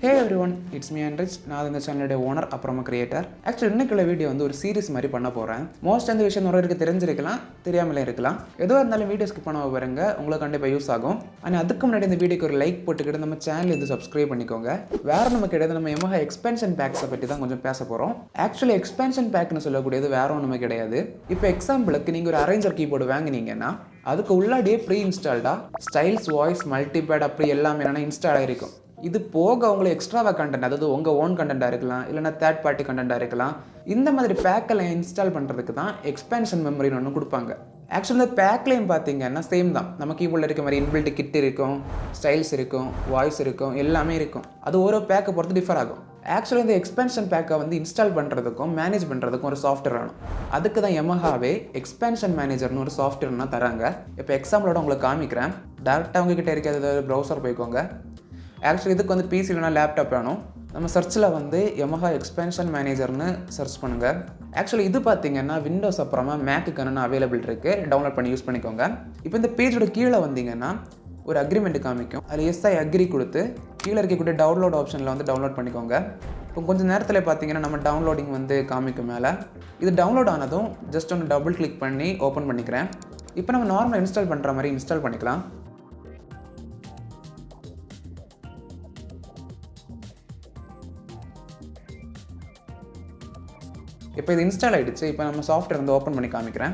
Hey everyone, it's Me Antrich. நான் இந்த சேனலோட ஓனர் அப்புறமா கிரியேட்டர். ஆக்சுவலி இன்னைக்குள்ள வீடியோ வந்து ஒரு சீரிஸ் மாதிரி பண்ண போகிறேன். மோஸ்ட் அந்த விஷயம் நிறைய பேருக்கு தெரிஞ்சிருக்கலாம், தெரியாமலே இருக்கலாம். எதுவாக இருந்தாலும் வீடியோ ஸ்கிப் பண்ண பாருங்க, உங்களுக்கு கண்டிப்பாக யூஸ் ஆகும். ஆனால் அதுக்கு முன்னாடி இந்த வீடியோக்கு ஒரு லைக் போட்டுக்கிட்டு நம்ம சேனல் இது சப்ஸ்கிரைப் பண்ணிக்கோங்க. வேறு நமக்கு கிடையாது, நம்ம Yamaha எக்ஸ்பென்ஷன் பேக்ஸை பற்றி தான் கொஞ்சம் பேச போகிறோம். ஆக்சுவலி எக்ஸ்பென்ஷன் பேக்னு சொல்லக்கூடியது வேற ஒன்றுமே கிடையாது. இப்போ எக்ஸாம்பிளுக்கு நீங்கள் ஒரு அரேஞ்சர் கீபோர்டு வாங்கினீங்கன்னா அதுக்கு உள்ளாடியே ப்ரீ இன்ஸ்டால்டாக ஸ்டைல்ஸ், வாய்ஸ், மல்டிபேட் அப்படி எல்லாமே என்னென்னா இன்ஸ்டால் ஆகிருக்கும். இது போக உங்களுக்கு எக்ஸ்ட்ராவாக கண்டென்ட், அதாவது உங்கள் ஓன் கண்டென்ட்டாக இருக்கலாம், இல்லைனா தேர்ட் பார்ட்டி கண்டென்ட்டாக இருக்கலாம். இந்த மாதிரி பேக்கெல்லாம் இன்ஸ்டால் பண்ணுறதுக்கு தான் எக்ஸ்பென்ஷன் மெமரின்னு ஒன்று கொடுப்பாங்க. ஆக்சுவலி இந்த பேக்லேயும் பார்த்தீங்கன்னா சேம் தான். நம்ம கீபோர்டில் இருக்க மாதிரி இன்பில்ட் கிட் இருக்கும், ஸ்டைல்ஸ் இருக்கும், வாய்ஸ் இருக்கும், எல்லாமே இருக்கும். அது ஒரு பேக்கை பொறுத்து டிஃபர் ஆகும். ஆக்சுவலி இந்த எக்ஸ்பென்ஷன் பேக்கை வந்து இன்ஸ்டால் பண்ணுறதுக்கும் மேனேஜ் பண்ணுறதுக்கும் ஒரு சாஃப்ட்வேர் வேணும். அதுக்கு தான் Yamahaவே எக்ஸ்பென்ஷன் மேனேஜர்னு ஒரு சாஃப்ட்வேர்னா தராங்க. இப்போ எக்ஸாம்பிளோட உங்களுக்கு காமிக்கிறேன். டேரெக்டாக உங்ககிட்ட இருக்கிறது ப்ரௌசர் போய்க்கோங்க. ஆக்சுவலி இதுக்கு வந்து பிசி இல்லைனா லேப்டாப் வேணும். நம்ம சர்ச்சில் வந்து Yamaha எக்ஸ்பென்ஷன் மேனேஜர்னு சர்ச் பண்ணுங்கள். ஆக்சுவலி இது பார்த்தீங்கன்னா விண்டோஸ் அப்புறமா மேக்குக்கு என்னென்ன அவைலபிள் இருக்குது, டவுன்லோட் பண்ணி யூஸ் பண்ணிக்கோங்க. இப்போ இந்த பேஜோட கீழே வந்தீங்கன்னா ஒரு அக்ரிமெண்ட் காமிக்கும். அதில் எஸ்ஐ அக்ரி கொடுத்து கீழே இருக்கக்கூடிய டவுன்லோட் ஆப்ஷனில் வந்து டவுன்லோட் பண்ணிக்கோங்க. இப்போ கொஞ்சம் நேரத்தில் பார்த்தீங்கன்னா நம்ம டவுன்லோடிங் வந்து காமிக்கும் மேலே. இது டவுன்லோட் ஆனதும் ஜஸ்ட் ஒன்று டபுள் கிளிக் பண்ணி ஓப்பன் பண்ணிக்கிறேன். இப்போ நம்ம நார்மலாக இன்ஸ்டால் பண்ணுற மாதிரி இன்ஸ்டால் பண்ணிக்கலாம். இப்போ இது இன்ஸ்டால் ஆகிடுச்சு. இப்போ நம்ம சாஃப்ட்வேர் வந்து ஓப்பன் பண்ணி காமிக்கிறேன்.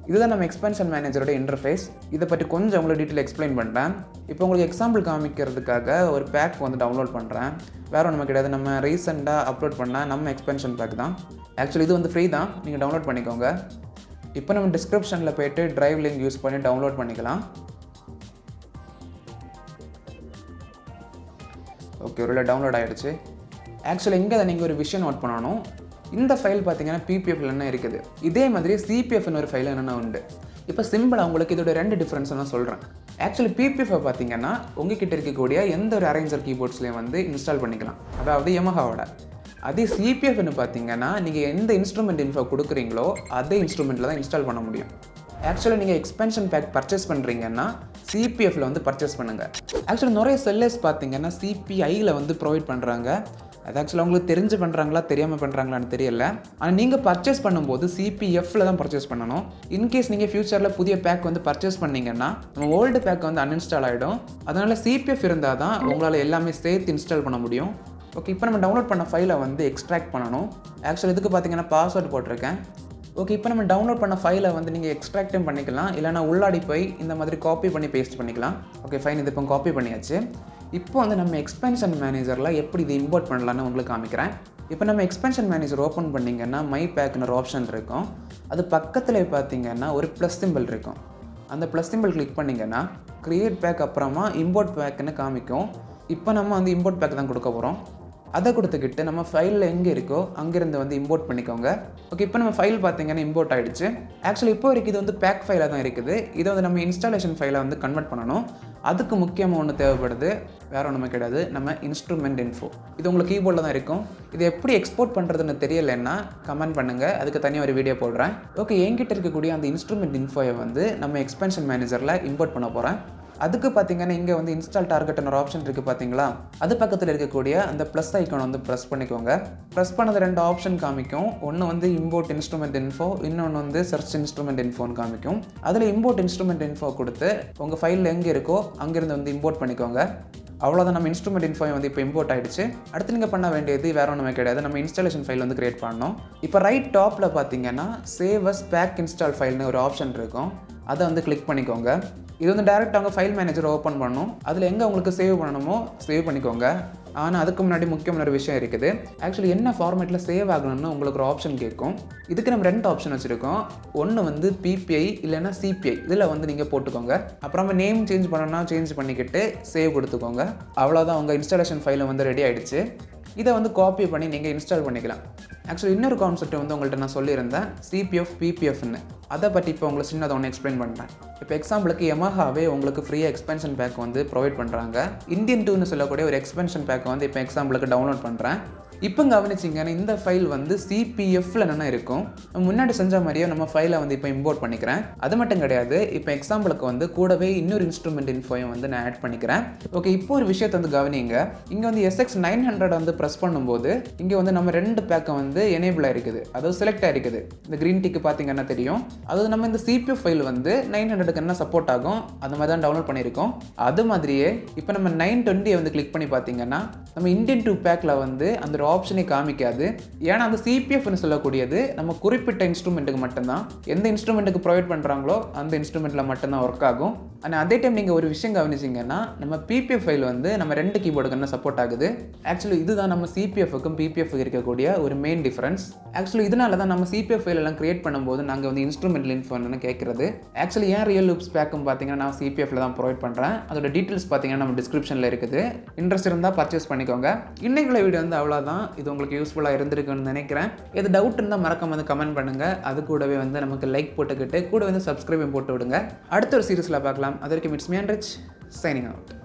இதுதான் நம்ம எக்ஸ்பென்ஷன் மேனேஜரோட இன்டர்ஃபேஸ். இதை பற்றி கொஞ்சம் உங்களுக்கு டீட்டெயில் எக்ஸ்பிளைன் பண்ணுறேன். இப்போ உங்களுக்கு எக்ஸாம்பிள் காமிக்கிறதுக்காக ஒரு பேக் வந்து டவுன்லோட் பண்ணுறேன். வேறு ஒன்றுமே கிடையாது, நம்ம ரீசெண்டாக அப்லோட் பண்ண நம்ம எக்ஸ்பென்ஷன் பேக் தான். ஆக்சுவலி இது வந்து ஃப்ரீ தான், நீங்கள் டவுன்லோட் பண்ணிக்கோங்க. இப்போ நம்ம டிஸ்கிரிப்ஷனில் போய்ட்டு ட்ரைவ் லிங்க் யூஸ் பண்ணி டவுன்லோட் பண்ணிக்கலாம். ஓகே, ஒரு டவுன்லோட் ஆகிடுச்சு. ஆக்சுவலி இங்கே தான் நீங்கள் ஒரு விஷயம் நோட் பண்ணணும். இந்த ஃபைல் பார்த்தீங்கன்னா பிபிஎஃப்ல என்ன இருக்குது, இதே மாதிரி சிபிஎஃப்னு ஒரு ஃபைல் என்னென்ன உண்டு. இப்போ சிம்பிளாக உங்களுக்கு இதோட ரெண்டு டிஃப்ரென்ஸ் நான் சொல்கிறேன். ஆக்சுவலி பிபிஎஃப்பை பார்த்தீங்கன்னா உங்ககிட்ட இருக்கக்கூடிய எந்த ஒரு அரேஞ்சர் கீபோர்ட்ஸ்லேயும் வந்து இன்ஸ்டால் பண்ணிக்கலாம், அதாவது Yamahaவோட. அதே சிபிஎஃப்னு பார்த்தீங்கன்னா நீங்கள் எந்த இன்ஸ்ட்ருமெண்ட் இன்ஃபோ கொடுக்குறீங்களோ அதே இன்ஸ்ட்ருமெண்ட்டில் தான் இன்ஸ்டால் பண்ண முடியும். ஆக்சுவலி நீங்கள் எக்ஸ்பென்ஷன் பேக் பர்ச்சேஸ் பண்ணுறீங்கன்னா சிபிஎஃப்ல வந்து பர்ச்சேஸ் பண்ணுங்கள். ஆக்சுவலி நிறைய செல்லர்ஸ் பார்த்தீங்கன்னா சிபிஐயில் வந்து ப்ரொவைட் பண்ணுறாங்க. அது ஆக்சுவலாக உங்களுக்கு தெரிஞ்சு பண்ணுறாங்களா தெரியாமல் பண்ணுறாங்களான்னு தெரியல. ஆனால் நீங்கள் பர்ச்சேஸ் பண்ணும்போது சிபிஎஃப்ல தான் பர்ச்சேஸ் பண்ணணும். இன்கேஸ் நீங்கள் ஃபியூச்சரில் புதிய பேக் வந்து பர்ச்சேஸ் பண்ணிங்கன்னா நம்ம ஓல்டு பேக் வந்து அன்இன்ஸ்டால் ஆகிடும். அதனால் சிபிஎஃப் இருந்தால் தான் உங்களால் எல்லாமே சேர்த்து இன்ஸ்டால் பண்ண முடியும். ஓகே, இப்போ நம்ம டவுன்லோட் பண்ண ஃபைலை வந்து எக்ஸ்ட்ராக்ட் பண்ணணும். ஆக்சுவலி இதுக்கு பார்த்தீங்கன்னா பாஸ்வேர்டு போட்டிருக்கேன். ஓகே, இப்போ நம்ம டவுன்லோட் பண்ண ஃபைலை வந்து நீங்கள் எக்ஸ்ட்ராக்டும் பண்ணிக்கலாம், இல்லைனா உள்ளாடி போய் இந்த மாதிரி காப்பி பண்ணி பேஸ்ட் பண்ணிக்கலாம். ஓகே ஃபைன், இது இப்போ காப்பி பண்ணியாச்சு. இப்போ வந்து நம்ம எக்ஸ்பென்ஷன் மேனேஜரில் எப்படி இது இம்போர்ட் பண்ணலான்னு உங்களுக்கு காமிக்கிறேன். இப்போ நம்ம எக்ஸ்பென்ஷன் மேனேஜர் ஓப்பன் பண்ணிங்கன்னா மை பேக்னு ஒரு ஆப்ஷன் இருக்கும். அது பக்கத்தில் பார்த்தீங்கன்னா ஒரு ப்ளஸ் சிம்பிள் இருக்கும். அந்த ப்ளஸ் சிம்பிள் கிளிக் பண்ணிங்கன்னா க்ரியேட் பேக் அப்புறமா இம்போர்ட் பேக்குன்னு காமிக்கும். இப்போ நம்ம வந்து இம்போர்ட் பேக் தான் கொடுக்க போகிறோம். அதை கொடுத்துக்கிட்டு நம்ம ஃபைலில் எங்கே இருக்கோ அங்கேருந்து வந்து இம்போர்ட் பண்ணிக்கோங்க. ஓகே, இப்போ நம்ம ஃபைல் பார்த்தீங்கன்னா இம்போர்ட் ஆகிடுச்சு. ஆக்சுவலி இப்போ வரைக்கும் இது வந்து பேக் ஃபைலாக தான் இருக்குது. இதை வந்து நம்ம இன்ஸ்டாலேஷன் ஃபைலை வந்து கன்வெர்ட் பண்ணணும். அதுக்கு முக்கியமாக ஒன்று தேவைப்படுது, வேறு ஒன்றுமே கிடையாது, நம்ம இன்ஸ்ட்ருமெண்ட் இன்ஃபோ. இது உங்களுக்கு கீபோர்டில் தான் இருக்கும். இது எப்படி எக்ஸ்போர்ட் பண்ணுறதுன்னு தெரியலைன்னா கமெண்ட் பண்ணுங்கள், அதுக்கு தனியாக ஒரு வீடியோ போடுறேன். ஓகே, என்கிட்ட இருக்கக்கூடிய அந்த இன்ஸ்ட்ருமெண்ட் இன்ஃபோயை வந்து நம்ம எக்ஸ்பென்ஷன் மேனேஜரில் இம்போர்ட் பண்ண போகிறேன். அதுக்கு பார்த்தீங்கன்னா இங்கே வந்து இன்ஸ்டால் டார்கெட்னு ஒரு ஆப்ஷன் இருக்குது பார்த்தீங்களா, அது பக்கத்தில் இருக்கக்கூடிய அந்த ப்ளஸ் ஐக்கான் வந்து ப்ரெஸ் பண்ணிக்கோங்க. ப்ரெஸ் பண்ணது ரெண்டு ஆப்ஷன் காமிக்கும். ஒன்று வந்து இம்போர்ட் இன்ஸ்ட்ருமெண்ட் இன்ஃபோ, இன்னொன்று வந்து சர்ச் இன்ஸ்ட்ருமெண்ட் இன்ஃபோன்னு காமிக்கும். அதில் இம்போர்ட் இன்ஸ்ட்ருமெண்ட் இன்ஃபோ கொடுத்து உங்கள் ஃபைலில் எங்கே இருக்கோ அங்கேருந்து வந்து இம்போர்ட் பண்ணிக்கோங்க. அவ்வளோதான், நம்ம இன்ஸ்ட்ருமெண்ட் இன்ஃபோ வந்து இப்போ இம்போர்ட் ஆகிடுச்சு. அடுத்து நீங்கள் பண்ண வேண்டியது வேறு ஒன்றுமே கிடையாது, நம்ம இன்ஸ்டாலேஷன் ஃபைல் வந்து கிரியேட் பண்ணணும். இப்போ ரைட் டாப்பில் பார்த்தீங்கன்னா சேவ் அஸ் பேக் இன்ஸ்டால் ஃபைல்னு ஒரு ஆப்ஷன் இருக்கும். அதை வந்து கிளிக் பண்ணிக்கோங்க. இது வந்து டேரெக்டாக அவங்க ஃபைல் மேனேஜர் ஓப்பன் பண்ணணும். அதில் எங்கே உங்களுக்கு சேவ் பண்ணணுமோ சேவ் பண்ணிக்கோங்க. ஆனால் அதுக்கு முன்னாடி முக்கியமான ஒரு விஷயம் இருக்குது. ஆக்சுவலி என்ன ஃபார்மேட்டில் சேவ் ஆகணும்னு உங்களுக்கு ஒரு ஆப்ஷன் கேட்கும். இதுக்கு நம்ம ரெண்டு ஆப்ஷன் வச்சுருக்கோம். ஒன்று வந்து பிபிஐ இல்லைன்னா சிபிஐ, இதில் வந்து நீங்கள் போட்டுக்கோங்க. அப்புறமா நேம் சேஞ்ச் பண்ணணும்னா சேஞ்ச் பண்ணிக்கிட்டு சேவ் கொடுத்துக்கோங்க. அவ்வளோதான், உங்கள் இன்ஸ்டாலேஷன் ஃபைலை வந்து ரெடி ஆகிடுச்சு. இதை வந்து காப்பி பண்ணி நீங்கள் இன்ஸ்டால் பண்ணிக்கலாம். ஆக்சுவலி இன்னொரு கான்செப்ட் வந்து உங்கள்கிட்ட நான் சொல்லியிருந்தேன், சிபிஎஃப் பிபிஎஃப்னு. அதை பற்றி இப்போ உங்களுக்கு சின்னதாக ஒன்று எக்ஸ்பிளைன் பண்ணுறேன். இப்போ எக்ஸாம்பிளுக்கு Yamahaவே உங்களுக்கு ஃப்ரீயாக எக்ஸ்பென்ஷன் பேக் வந்து ப்ரொவைட் பண்ணுறாங்க. இந்தியன் 2ன்னு சொல்லக்கூடிய ஒரு எக்ஸ்பென்ஷன் பேக்கை வந்து இப்போ எக்ஸாம்பிளுக்கு டவுன்லோட் பண்ணுறேன். இப்போ கவனிச்சிங்கன்னா இந்த ஃபைல் வந்து சிபிஎஃப்ல என்னென்ன இருக்கும், முன்னாடி செஞ்ச மாதிரியே நம்ம ஃபைலை வந்து இப்போ இம்போர்ட் பண்ணிக்கிறேன். அது மட்டும் கிடையாது, இப்போ எக்ஸாம்பிளுக்கு வந்து கூடவே இன்னொரு இன்ஸ்ட்ருமெண்ட் இன்ஃபோயும் வந்து நான் ஆட் பண்ணிக்கிறேன். ஓகே, இப்போ ஒரு விஷயத்தை வந்து கவனிங்க. இங்கே வந்து SX900 வந்து ப்ரெஸ் பண்ணும்போது இங்கே வந்து நம்ம 2 பேக்கை வந்து எனேபிள் ஆகிருக்குது, அதாவது செலக்ட் ஆகிருக்குது. இந்த க்ரீன் டிக்கு பார்த்தீங்கன்னா தெரியும். அதாவது நம்ம இந்த சிபிஎஃப் ஃபைல் வந்து 900க்கு என்ன சப்போர்ட் ஆகும் அந்த மாதிரி தான் டவுன்லோட் பண்ணியிருக்கோம். அது மாதிரியே இப்போ நம்ம 920 வந்து கிளிக் பண்ணி பார்த்தீங்கன்னா நம்ம இந்தியன் 2 பேக்கில் வந்து அந்த ஒரு ஆப்ஷனே காமிக்காது. ஏன்னா அந்த சிபிஎஃப்னு சொல்லக்கூடியது நம்ம குறிப்பிட்ட இன்ஸ்ட்ருமெண்ட்டுக்கு மட்டும்தான், எந்த இன்ஸ்ட்ருமெண்ட்டுக்கு ப்ரொவைட் பண்ணுறாங்களோ அந்த இன்ஸ்ட்ருமெண்ட்டில் மட்டும்தான் ஒர்க் ஆகும். ஆனால் அதே டைம் நீங்கள் ஒரு விஷயம் கவனிச்சிங்கன்னா நம்ம பிபிஎஃப் ஃபைல் வந்து நம்ம 2 கீபோர்டுக்கு என்ன சப்போர்ட் ஆகுது. ஆக்சுவலி இதுதான் நம்ம சிபிஎஃப்க்கும் பிபிஎஃப்க்கு இருக்கக்கூடிய ஒரு மெயின் டிஃபரன்ஸ். ஆக்சுவலி இதனால தான் நம்ம சிபிஎஃப் ஃபைல் எல்லாம் கிரியேட் பண்ணும்போது நாங்கள் வந்து இன்ஸ்ட்ருமெண்ட் இன்ஃபோன்னு கேட்குறது. ஆக்சுவலி ஏன் ரியல் லூப்ஸ் பேக்கும் பார்த்தீங்கன்னா நான் சிபிஎஃப்ல தான் ப்ரொவைட் பண்ணுறேன். அதோட டீட்டெயில்ஸ் பார்த்தீங்கன்னா நம்ம டிஸ்கிரிப்ஷனில் இருக்குது. இன்ட்ரெஸ்ட் இருந்தால் பர்ச்சேஸ் பண்ணிக்கோங்க. இன்னைக்குள்ள வீடியோ வந்து அவ்வளோதான். இது உங்களுக்கு யூஸ்ஃபுல்லாக இருந்திருக்குன்னு நினைக்கிறேன். எது டவுட் இருந்தால் மறக்காம வந்து கமெண்ட் பண்ணுங்கள். அது கூடவே வந்து நமக்கு லைக் போட்டுக்கிட்டு கூட வந்து சப்ஸ்கிரைபும் போட்டு விடுங்க. அடுத்த ஒரு சீரிஸில் பார்க்கலாம். அதற்கு இட்ஸ் மீ அண்ட்ரிச் சைனிங் அவுட்.